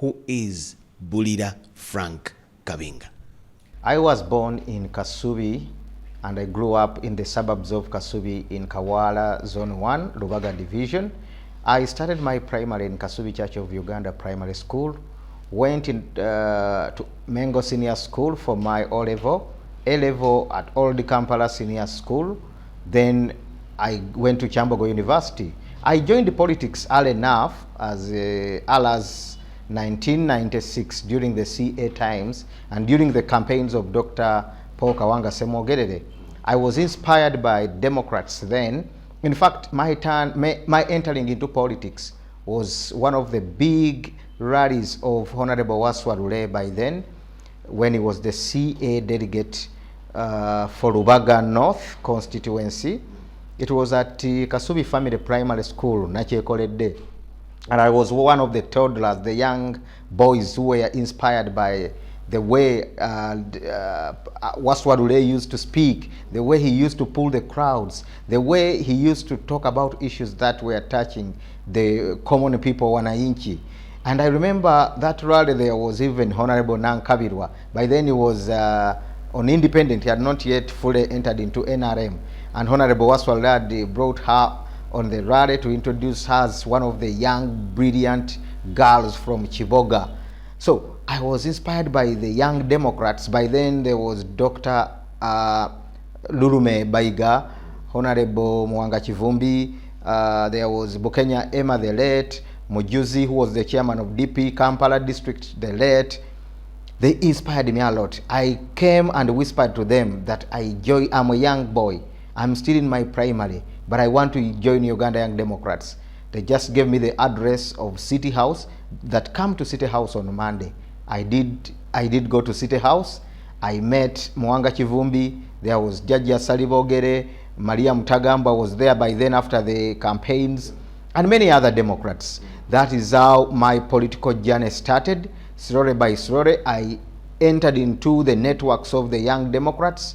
who is Buliira Frank Kabinga? I was born in Kasubi and I grew up in the suburbs of Kasubi in Kawala Zone 1, Lubaga Division. I started my primary in Kasubi Church of Uganda Primary School, went to Mengo Senior School for my O-level, A-level at Old Kampala Senior School. Then I went to Kyambogo University. I joined politics early enough as 1996 during the CA times and during the campaigns of Dr. Paul Kawanga Semogerere. I was inspired by Democrats then. In fact, my entering into politics was one of the big rallies of Honorable Waswarule by then, when he was the CA delegate for Lubaga North constituency. It was at Kasubi Family Primary School, Nachyekoledde. And I was one of the toddlers, the young boys who were inspired by the way Waswarule used to speak, the way he used to pull the crowds, the way he used to talk about issues that were touching the common people, wananchi. And I remember that rally there was even Honorable Nang Kabirwa. By then he was on independent, he had not yet fully entered into NRM. And Honorable Waswarule brought her on the rally to introduce her as one of the young, brilliant girls from Chiboga. So I was inspired by the young Democrats. By then there was Dr. Lurume Baiga, Honorable Mwanga Chivumbi, there was Bukenya Emma the late, Mujuzi, who was the chairman of DP, Kampala District the late. They inspired me a lot. I came and whispered to them that I'm a young boy. I'm still in my primary, but I want to join Uganda Young Democrats. They just gave me the address of City House, that come to City House on Monday. I did go to City House. I met Mwanga Chivumbi. There was Jajja Salibogere. Maria Mutagamba was there by then after the campaigns, and many other Democrats. That is how my political journey started. Slowly by slowly, I entered into the networks of the Young Democrats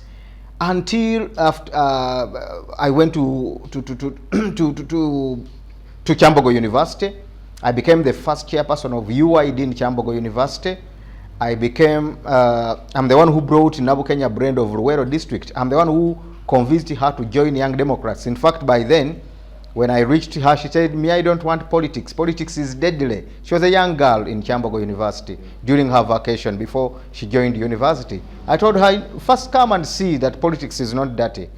until after I went to Kyambogo University. I became the first chairperson of UID in Kyambogo University. I became, I'm the one who brought Nabukenya Brand of Luwero District. I'm the one who convinced her to join Young Democrats. In fact, by then, when I reached her, she said, "Me, I don't want politics. Politics is deadly." She was a young girl in Kyambogo University during her vacation before she joined university. I told her, "First come and see that politics is not dirty.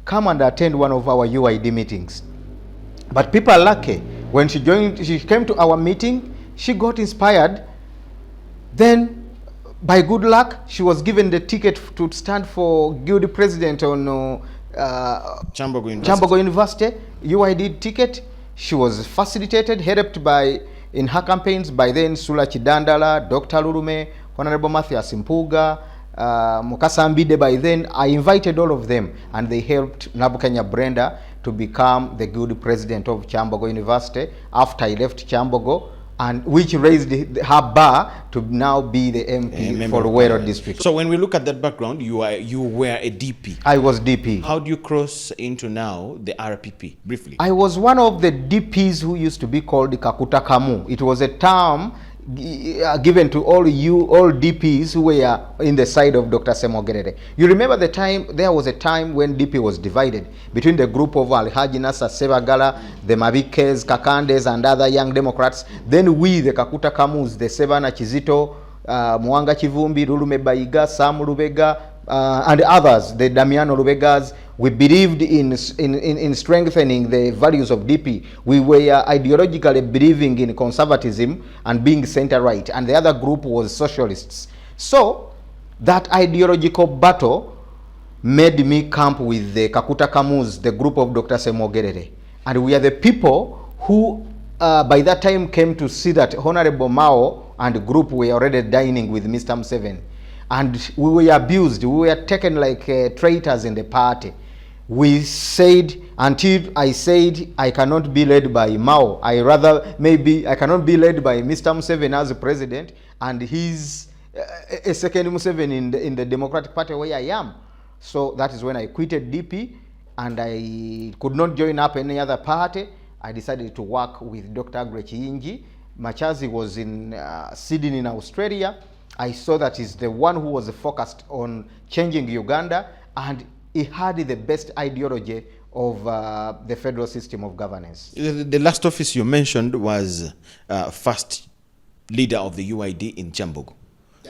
Come and attend one of our UID meetings." But people are lucky. When she came to our meeting, she got inspired. Then, by good luck, she was given the ticket to stand for guild president on Kyambogo University, UID ticket. She was facilitated, helped by, in her campaigns, by then Sula Chidandala, Dr. Lurume, Honorable Matthias Mpuga, Mukasa Ambide. By then, I invited all of them, and they helped Nabukenya Brenda to become the good president of Kyambogo University after I left Kyambogo, and which raised her bar to now be the MP for Luwero District. So when we look at that background, you were a DP. I was DP. How do you cross into now the RPP? Briefly. I was one of the DPs who used to be called the Kakuta Kamu. It was a term given to all DPs who were in the side of Dr. Semogerere. You remember the time, there was a time when DP was divided between the group of Alhaji Nasa Sebagala, the Mabikes, Kakandes, and other Young Democrats. Then we, the Kakuta Kamus, the Sevana Chizito, Mwanga Chivumbi, Lulume Baiga, Sam Lubega, and others, the Damiano Lubegas, we believed in strengthening the values of DP. We were ideologically believing in conservatism and being center-right, and the other group was socialists. So that ideological battle made me camp with the Kakuta Kamus, the group of Dr. Semogerere. And we are the people who by that time came to see that Honorable Mao and the group were already dining with Mr. Museveni. And we were abused. We were taken like traitors in the party. We said, until I said I cannot be led by Mao, I cannot be led by Mr. Museveni as president, and he's a second Museveni in the Democratic Party where I am. So that is when I quitted DP, and I could not join up any other party. I decided to work with Dr. Kiyingi, Machazi was in Sydney in Australia, I saw that he's the one who was focused on changing Uganda, and he had the best ideology of the federal system of governance. The last office you mentioned was first leader of the UID in Chambogo.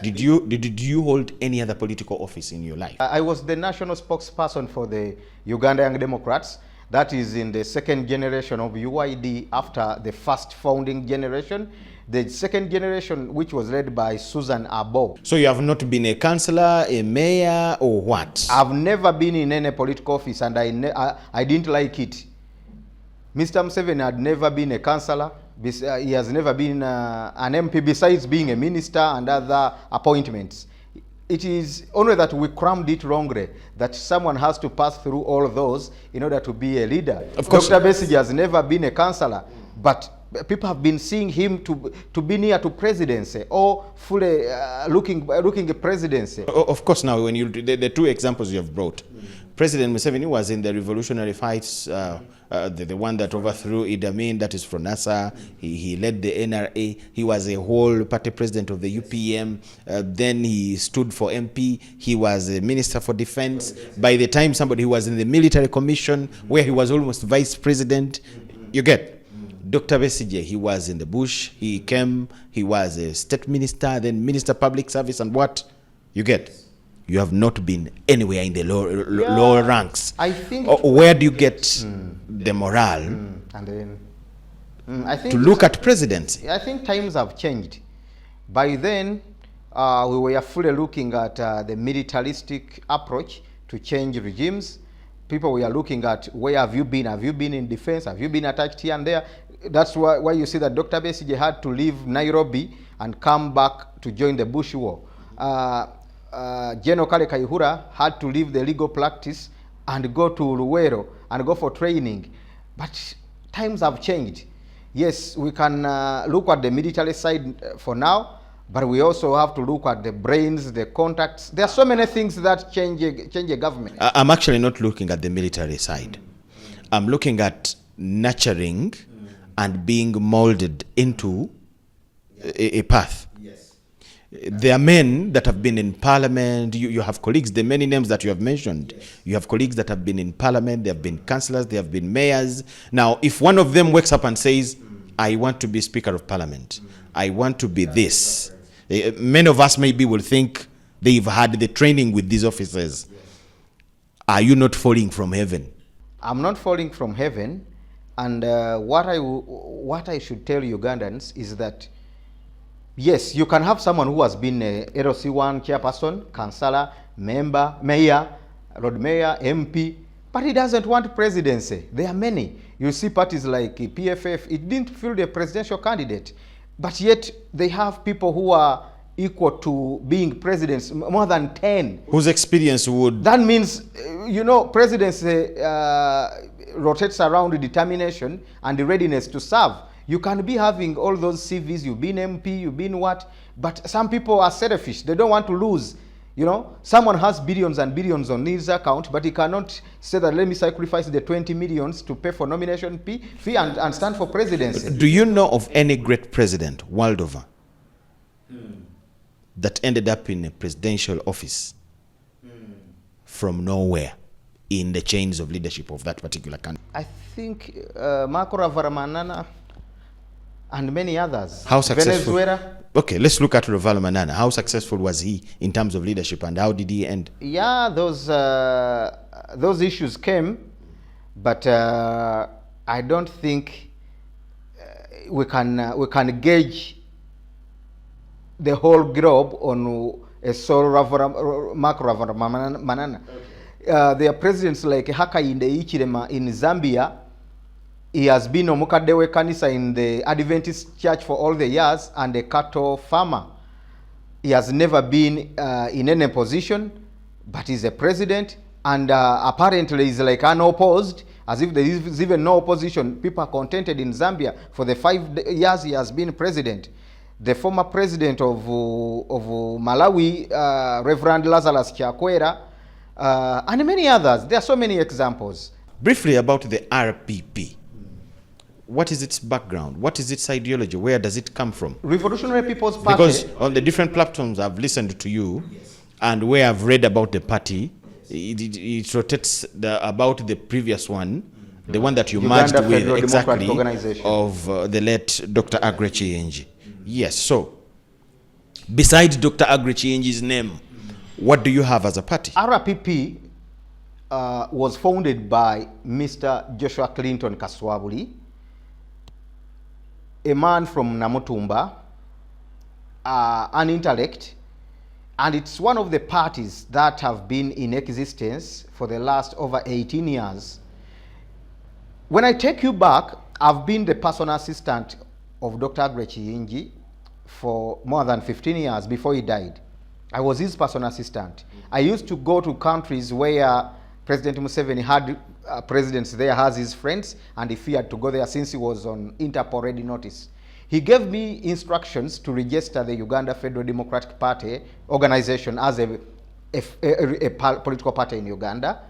Did you hold any other political office in your life? I was the national spokesperson for the Uganda Young Democrats. That is in the second generation of UID after the first founding generation. The second generation, which was led by Susan Abo. So you have not been a councillor, a mayor, or what? I've never been in any political office, and I didn't like it. Mr. Museveni had never been a councillor. He has never been an MP besides being a minister and other appointments. It is only that we crammed it wrongly, that someone has to pass through all of those in order to be a leader. Of course. Dr. Besigye has never been a councillor, but people have been seeing him to be near to presidency or fully looking at presidency. Of course, now when you the two examples you have brought, President Museveni was in the revolutionary fights, the one that overthrew Idi Amin, that is from NASA. He led the NRA. He was a whole party president of the UPM. Then he stood for MP. He was a minister for defense. By the time somebody who was in the military commission, where he was almost vice president, you get. Dr. Besigye, he was in the bush. He was a state minister, then minister public service, and what? You get. You have not been anywhere in the lower ranks. I think. Where do you get the morale And then, I think to look at presidency? I think times have changed. By then, we were fully looking at the militaristic approach to change regimes. People were looking at, where have you been? Have you been in defense? Have you been attacked here and there? That's why you see that Dr. Besigye had to leave Nairobi and come back to join the Bush War. General Kale Kayihura had to leave the legal practice and go to Luwero and go for training. But times have changed. Yes, we can look at the military side for now, but we also have to look at the brains, the contacts. There are so many things that change a government. I'm actually not looking at the military side. I'm looking at nurturing and being molded into a path. Yes. There are men that have been in parliament. You have colleagues, the many names that you have mentioned. Yes. You have colleagues that have been in parliament, they have been councillors, they have been mayors. Now, if one of them wakes up and says, I want to be Speaker of Parliament, I want to be this, many of us maybe will think they've had the training with these officers. Yes. Are you not falling from heaven? I'm not falling from heaven. And what I should tell Ugandans is that, yes, you can have someone who has been a LC1 chairperson, councillor, member, mayor, road mayor, MP, but he doesn't want presidency. There are many. You see parties like PFF, it didn't field a presidential candidate, but yet they have people who are equal to being presidents, more than 10. Whose experience would... That means, presidency rotates around determination and the readiness to serve. You can be having all those CVs, you've been MP, you've been what, but some people are selfish. They don't want to lose. Someone has billions and billions on his account, but he cannot say that, let me sacrifice the 20 millions to pay for nomination fee and stand for presidency. Do you know of any great president world over that ended up in a presidential office from nowhere in the chains of leadership of that particular country? I think Marco Ravalomanana and many others. How successful? Venezuela. Okay, let's look at Ravalomanana. How successful was he in terms of leadership, and how did he end? Yeah, those issues came, but I don't think we can gauge the whole globe on a sole Marco Ravalomanana. There are presidents like Hakainde Hichilema in Zambia. He has been Omukadewe Kanisa in the Adventist church for all the years and a cattle farmer. He has never been in any position, but he's a president, and apparently he's like unopposed, as if there is even no opposition. People are contented in Zambia for the 5 years he has been president. The former president of Malawi, Reverend Lazarus Chakwera, and many others. There are so many examples. Briefly about the RPP. what is its background? What is its ideology? Where does it come from? Revolutionary People's Party. Because on the different platforms I've listened to you, and where I've read about the party, it rotates about the previous one, the one that you merged with, Federal exactly, Organization. of the late Dr. Aggrey Kiyingi. Yes, so besides Dr. Aggrey Kiyingi's name, what do you have as a party? RPP was founded by Mr. Joshua Clinton Kaswabuli, a man from Namutumba, an intellect, and it's one of the parties that have been in existence for the last over 18 years. When I take you back, I've been the personal assistant of Dr. Aggrey Kiyingi for more than 15 years before he died. I was his personal assistant. I used to go to countries where President Museveni had presidents there as his friends, and he feared to go there since he was on Interpol ready notice. He gave me instructions to register the Uganda Federal Democratic Party organization as a political party in Uganda.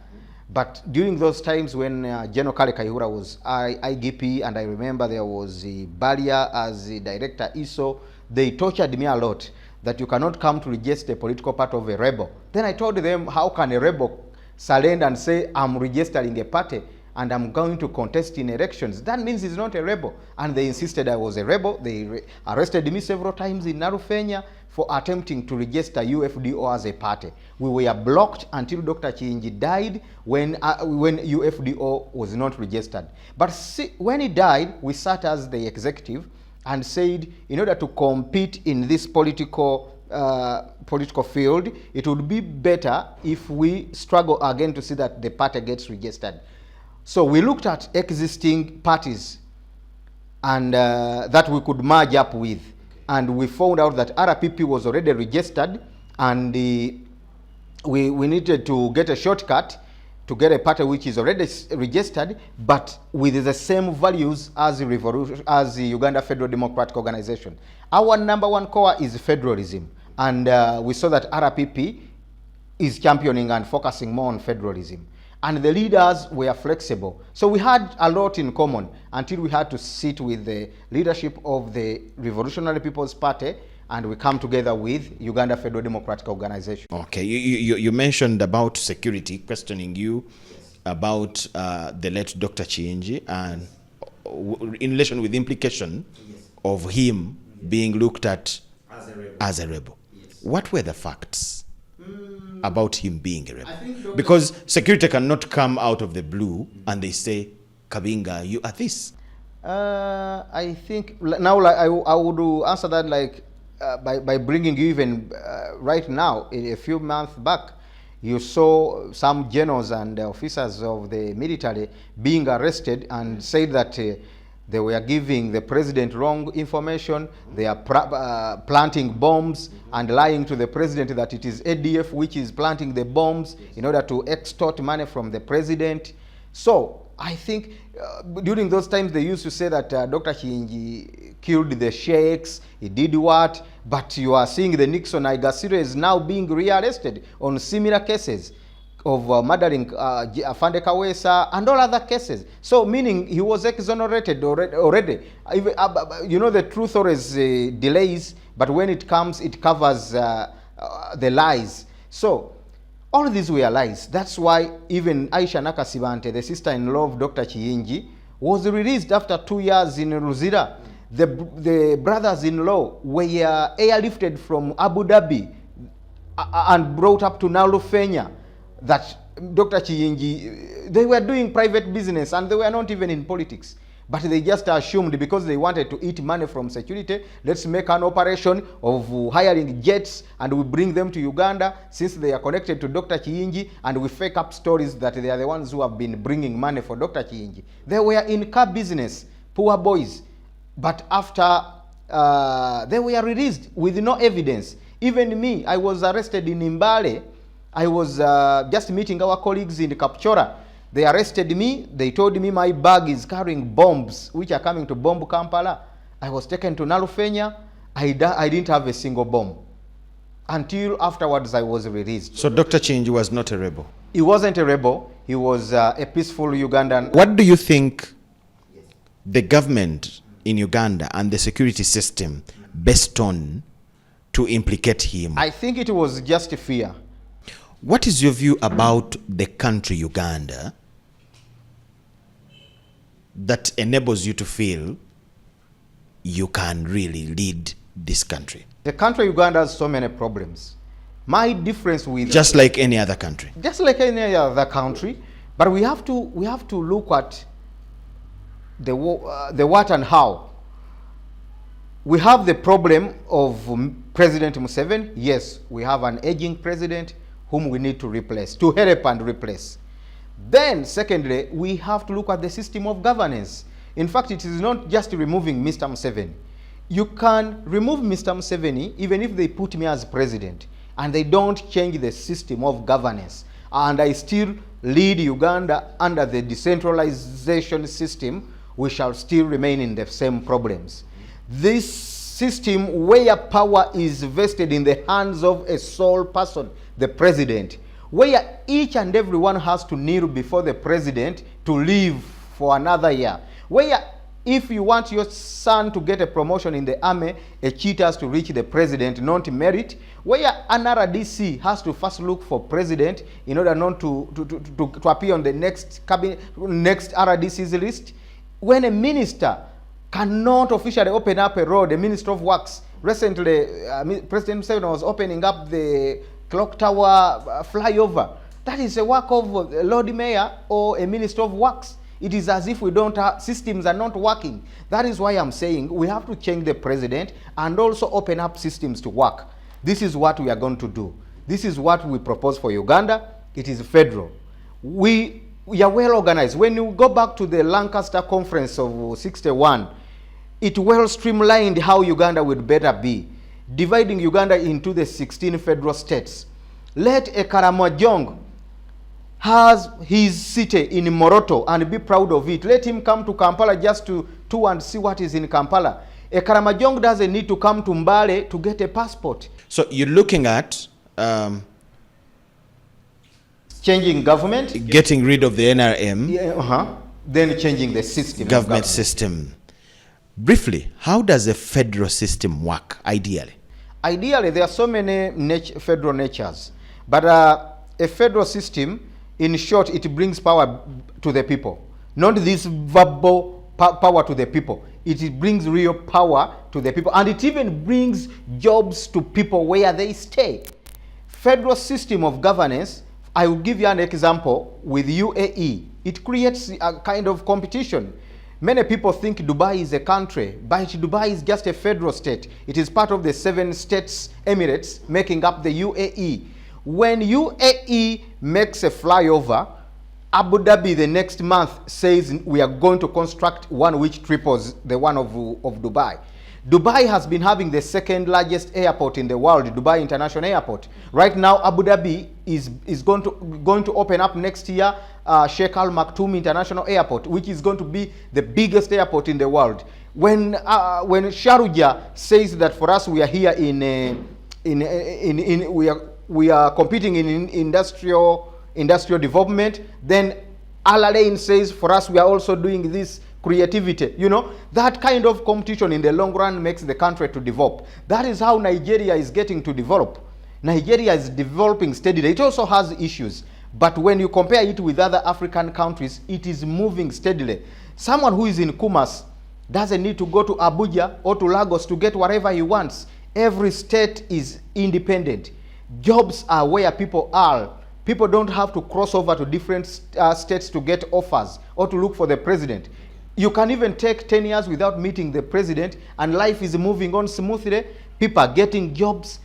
But during those times when General Kale Kayihura was IGP, and I remember there was Buliira as the director, ISO, they tortured me a lot that you cannot come to register a political party of a rebel. Then I told them, how can a rebel surrender and say, I'm registering a party and I'm going to contest in elections? That means he's not a rebel. And they insisted I was a rebel. They arrested me several times in Narufenya for attempting to register UFDO as a party. We were blocked until Dr. Kiyingi died when UFDO was not registered. But see, when he died, we sat as the executive and said, in order to compete in this political field, it would be better if we struggle again to see that the party gets registered. So we looked at existing parties and that we could merge up with. And we found out that RPP was already registered, and we needed to get a shortcut to get a party which is already registered, but with the same values as the Uganda Federal Democratic Organization. Our number one core is federalism, and we saw that RPP is championing and focusing more on federalism. And the leaders were flexible. So we had a lot in common until we had to sit with the leadership of the Revolutionary People's Party, and we come together with Uganda Federal Democratic Organization. Okay, you mentioned about security, questioning you about the late Dr. Kiyingi, and in relation with the implication of him being looked at as a rebel. What were the facts about him being a rebel? Because security cannot come out of the blue and they say, Kabinga, you are this. I think now, like, I would answer that like by bringing you even right now, a few months back, you saw some generals and officers of the military being arrested and said that they were giving the president wrong information. They are planting bombs and lying to the president that it is ADF which is planting the bombs in order to extort money from the president. So I think during those times they used to say that Dr. Kiyingi killed the sheikhs, he did what, but you are seeing the Nixon Aigasiro is now being rearrested on similar cases of murdering Afande Kawesa and all other cases. So meaning he was exonerated already. You know, the truth always delays, but when it comes, it covers the lies. So all these were lies. That's why even Aisha Nakasibante, the sister-in-law of Dr. Kiyingi, was released after 2 years in Luzira. The brothers-in-law were airlifted from Abu Dhabi and brought up to Nalufenya. That Dr. Kiyingi, they were doing private business and they were not even in politics. But they just assumed because they wanted to eat money from security, let's make an operation of hiring jets and we bring them to Uganda since they are connected to Dr. Kiyingi, and we fake up stories that they are the ones who have been bringing money for Dr. Kiyingi. They were in car business, poor boys. But after they were released with no evidence. Even me, I was arrested in Mbale. I was just meeting our colleagues in Kapchora. They arrested me. They told me my bag is carrying bombs which are coming to bomb Kampala. I was taken to Nalufenya. I didn't have a single bomb. Until afterwards I was released. So Dr. Kiyingi was not a rebel? He wasn't a rebel. He was a peaceful Ugandan. What do you think the government in Uganda and the security system based on to implicate him? I think it was just fear. What is your view about the country Uganda that enables you to feel you can really lead this country? The country Uganda has so many problems. My difference with Just like any other country. just like any other country, but we have to look at the what and how. We have the problem of President Museveni. Yes, we have an aging president whom we need to replace, to help and replace. Then, secondly, we have to look at the system of governance. In fact, it is not just removing Mr. Museveni. You can remove Mr. Museveni even if they put me as president and they don't change the system of governance, and I still lead Uganda under the decentralization system, we shall still remain in the same problems. This system where power is vested in the hands of a sole person, the president, where each and everyone has to kneel before the president to live for another year, where if you want your son to get a promotion in the army, a cheat has to reach the president, not merit, where an RDC has to first look for president in order not to appear on the next cabinet, next RDC's list. When a minister cannot officially open up a road, the Minister of Works, recently President Museveni was opening up the Clock Tower flyover. That is a work of Lord Mayor or a Minister of Works. It is as if we don't have, systems are not working. That is why I'm saying we have to change the president and also open up systems to work. This is what we are going to do. This is what we propose for Uganda. It is federal. We are well organized. When you go back to the Lancaster Conference of 61, it well streamlined how Uganda would better be, dividing Uganda into the 16 federal states. Let a Karamojong has his city in Moroto and be proud of it. Let him come to Kampala just to and see what is in Kampala. A Karamojong doesn't need to come to Mbale to get a passport. So you're looking at changing government, getting rid of the NRM, then changing the system, government system. Briefly, how does a federal system work ideally? Ideally, there are so many federal natures, but a federal system, in short, it brings power to the people. Not this verbal power to the people. It brings real power to the people, and it even brings jobs to people where they stay. Federal system of governance, I will give you an example with UAE. It creates a kind of competition. Many people think Dubai is a country, but Dubai is just a federal state. It is part of the 7 states, Emirates, making up the UAE. When UAE makes a flyover, Abu Dhabi the next month says we are going to construct one which triples the one of Dubai. Dubai has been having the 2nd largest airport in the world, Dubai International Airport. Right now, Abu Dhabi is going to open up next year Sheikh Al Maktoum International Airport, which is going to be the biggest airport in the world. When Sharjah says that for us we are here we are competing in industrial development, then Al Alain says for us we are also doing this creativity. You know, that kind of competition in the long run makes the country to develop. That is how Nigeria is getting to develop. Nigeria is developing steadily. It also has issues, but when you compare it with other African countries, it is moving steadily. Someone who is in Kumas doesn't need to go to Abuja or to Lagos to get whatever he wants. Every state is independent. Jobs are where people are. People don't have to cross over to different states to get offers or to look for the president. You can even take 10 years without meeting the president, and life is moving on smoothly. People are getting jobs.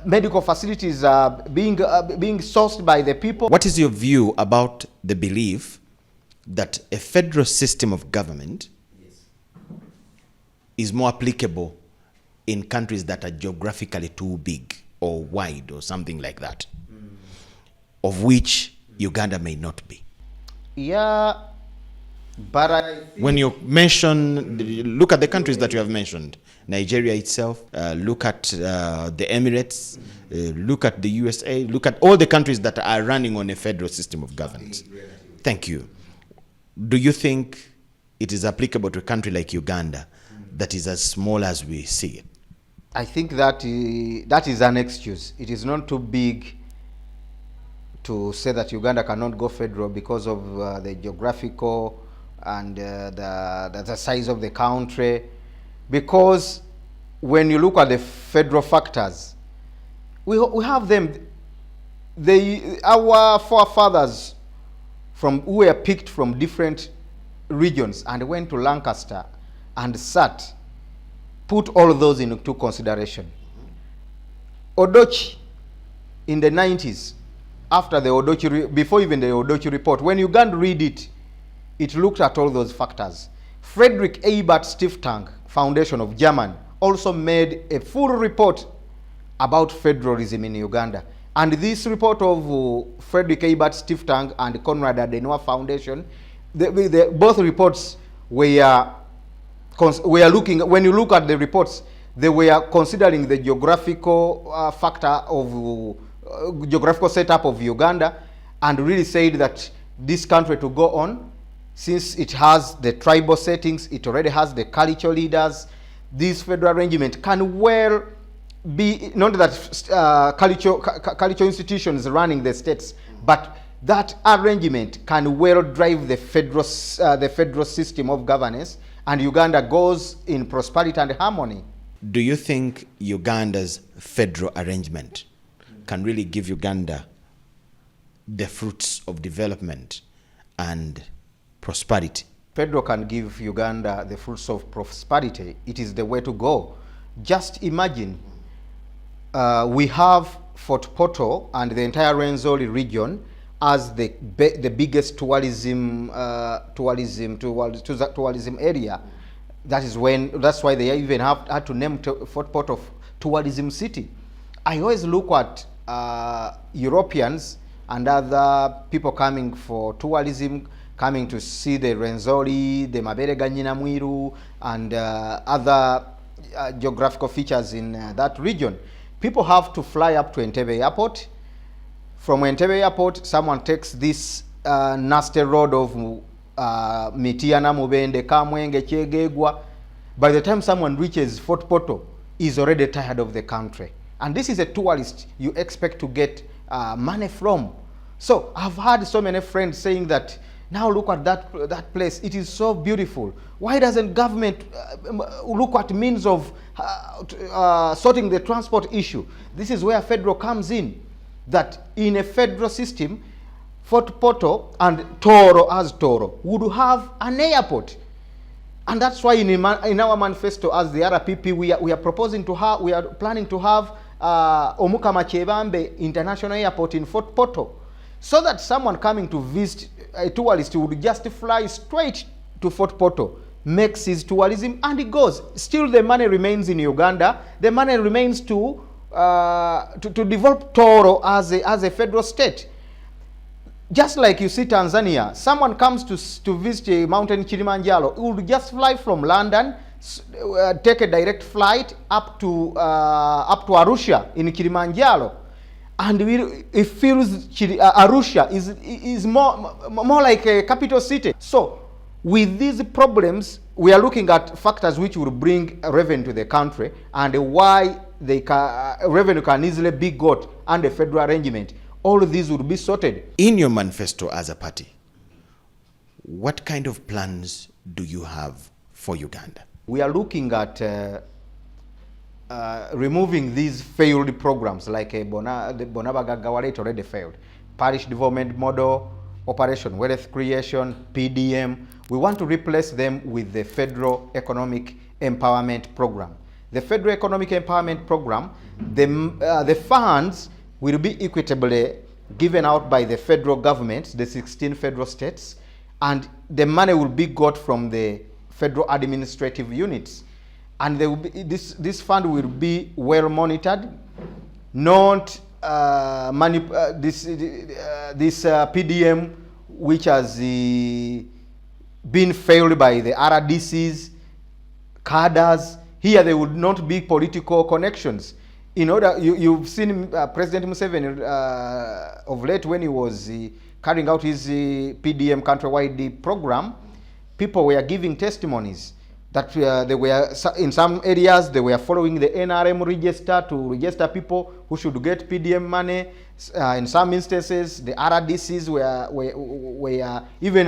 Medical facilities are being sourced by the people. What is your view about the belief that a federal system of government is more applicable in countries that are geographically too big or wide or something like that, of which Uganda may not be? Yeah, but when you mention, look at the countries that you have mentioned, Nigeria itself, look at the Emirates, look at the USA, look at all the countries that are running on a federal system of governance. Thank you. Do you think it is applicable to a country like Uganda that is as small as we see it? I think that that is an excuse. It is not too big to say that Uganda cannot go federal because of the geographical and the size of the country. Because when you look at the federal factors, we have them. Our forefathers who were picked from different regions and went to Lancaster and sat, put all of those into consideration. Odochi in the 90s, after the Odochi, before even the Odochi report, when Uganda read it, it looked at all those factors. Frederick Ebert Stiftung Foundation of Germany also made a full report about federalism in Uganda. And this report of Frederick Ebert Stiftung and Konrad Adenauer Foundation, both reports were looking, when you look at the reports, they were considering the geographical factor of geographical setup of Uganda, and really said that this country to go on, since it has the tribal settings, it already has the cultural leaders, this federal arrangement can well be, not that cultural institutions running the states, but that arrangement can well drive the federal system of governance, and Uganda goes in prosperity and harmony. Do you think Uganda's federal arrangement can really give Uganda the fruits of development and prosperity? Federal can give Uganda the fruits of prosperity. It is the way to go. Just imagine, we have Fort Portal and the entire Rwenzori region as the biggest tourism area. That's why they even had to name Fort Portal Tourism City. I always look at Europeans and other people coming for tourism, coming to see the Rwenzori, the Maberega Nyinamwiru, and other geographical features in that region. People have to fly up to Entebbe Airport. From Entebbe Airport, someone takes this nasty road of Mitiana, Mubende, Kamwenge, Chegegwa. By the time someone reaches Fort Portal, he's already tired of the country. And this is a tourist you expect to get money from. So I've had so many friends saying that, now look at that place, it is so beautiful. Why doesn't government look at means of sorting the transport issue? This is where federal comes in. That in a federal system, Fort Portal and Toro as Toro would have an airport. And that's why in our manifesto as the RPP, we are proposing to have, we are planning to have Omukama Chebambe International Airport in Fort Portal, so that someone coming to visit, a tourist, would just fly straight to Fort Portal, makes his tourism, and he goes. Still the money remains in Uganda. The money remains to develop Toro as a federal state. Just like you see Tanzania, someone comes to visit Mountain Kilimanjaro, he would just fly from London, take a direct flight up to Arusha in Kilimanjaro, and it feels Arusha is more like a capital city. So with these problems, we are looking at factors which will bring revenue to the country, and why revenue can easily be got under federal arrangement. All of these will be sorted. In your manifesto as a party, what kind of plans do you have for Uganda? We are looking at removing these failed programs like the Bonaba Gagawale already failed. Parish Development Model, Operation Wealth Creation, PDM. We want to replace them with the Federal Economic Empowerment Program. The Federal Economic Empowerment Program, the funds will be equitably given out by the federal government, the 16 federal states, and the money will be got from the federal administrative units. And there will be, this fund will be well monitored, not this PDM which has been failed by the RDCs, cadres. Here there would not be political connections. In order, you've seen President Museveni of late when he was carrying out his PDM countrywide program. people were giving testimonies that they were, in some areas, they were following the NRM register to register people who should get PDM money. In some instances, the RDCs were even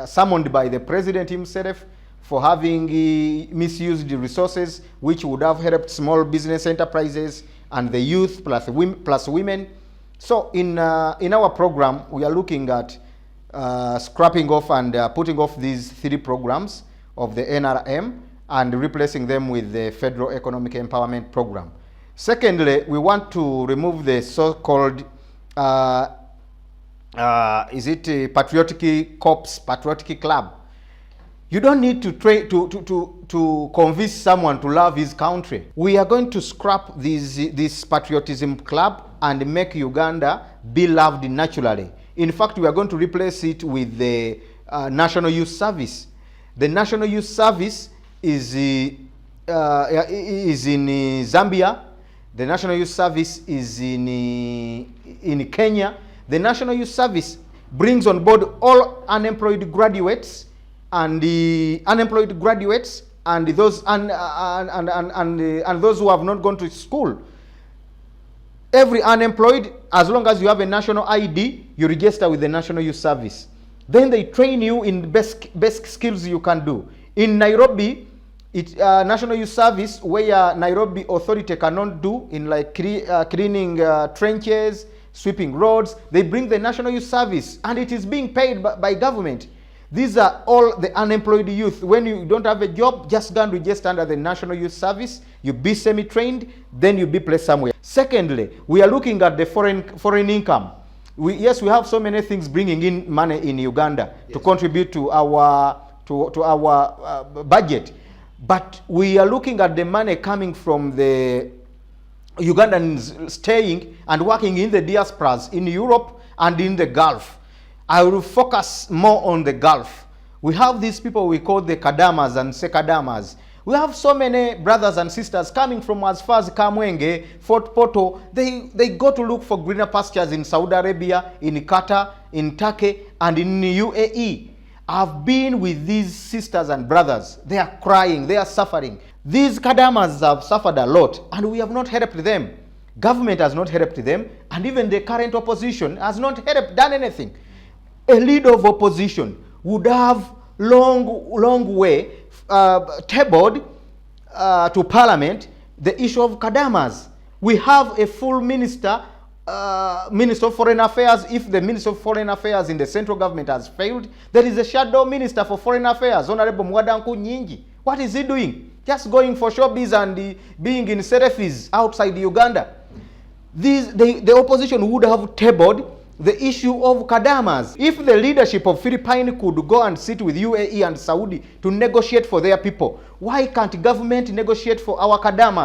summoned by the president himself for having misused the resources, which would have helped small business enterprises and the youth plus women. So in our program, we are looking at scrapping off and putting off these 3 programs of the NRM and replacing them with the Federal Economic Empowerment Program. Secondly, we want to remove the so-called patriotic corps, patriotic club. You don't need to convince someone to love his country. We are going to scrap this patriotism club and make Uganda be loved naturally. In fact, we are going to replace it with the National Youth Service. The National Youth Service is in Zambia. The National Youth Service is in Kenya. The National Youth Service brings on board all unemployed graduates and the unemployed graduates and those and those who have not gone to school. Every unemployed, as long as you have a national ID, you register with the National Youth Service. Then they train you in the best skills you can do. In Nairobi, National Youth Service, where Nairobi authority cannot do, in like cleaning trenches, sweeping roads, they bring the National Youth Service, and it is being paid by government. These are all the unemployed youth. When you don't have a job, just go and register under the National Youth Service. You be semi-trained, then you be placed somewhere. Secondly, we are looking at the foreign income. Yes, we have so many things bringing in money in Uganda to contribute to our budget. But we are looking at the money coming from the Ugandans staying and working in the diasporas in Europe and in the Gulf. I will focus more on the Gulf. We have these people we call the Kadamas and Sekadamas. We have so many brothers and sisters coming from as far as Kamwenge, Fort Porto. They go to look for greener pastures in Saudi Arabia, in Qatar, in Turkey, and in UAE. I've been with these sisters and brothers. They are crying, they are suffering. These Kadamas have suffered a lot, and we have not helped them. Government has not helped them, and even the current opposition has not done anything. A leader of opposition would have long way tabled to Parliament the issue of Kadamas. We have a full minister, Minister of Foreign Affairs. If the Minister of Foreign Affairs in the central government has failed, there is a shadow Minister for Foreign Affairs, Honorable Kiyingi. What is he doing? Just going for showbiz and being in selfies outside Uganda. The opposition would have tabled the issue of Kadamas. If the leadership of Philippines could go and sit with UAE and Saudi to negotiate for their people, why can't government negotiate for our Kadamas?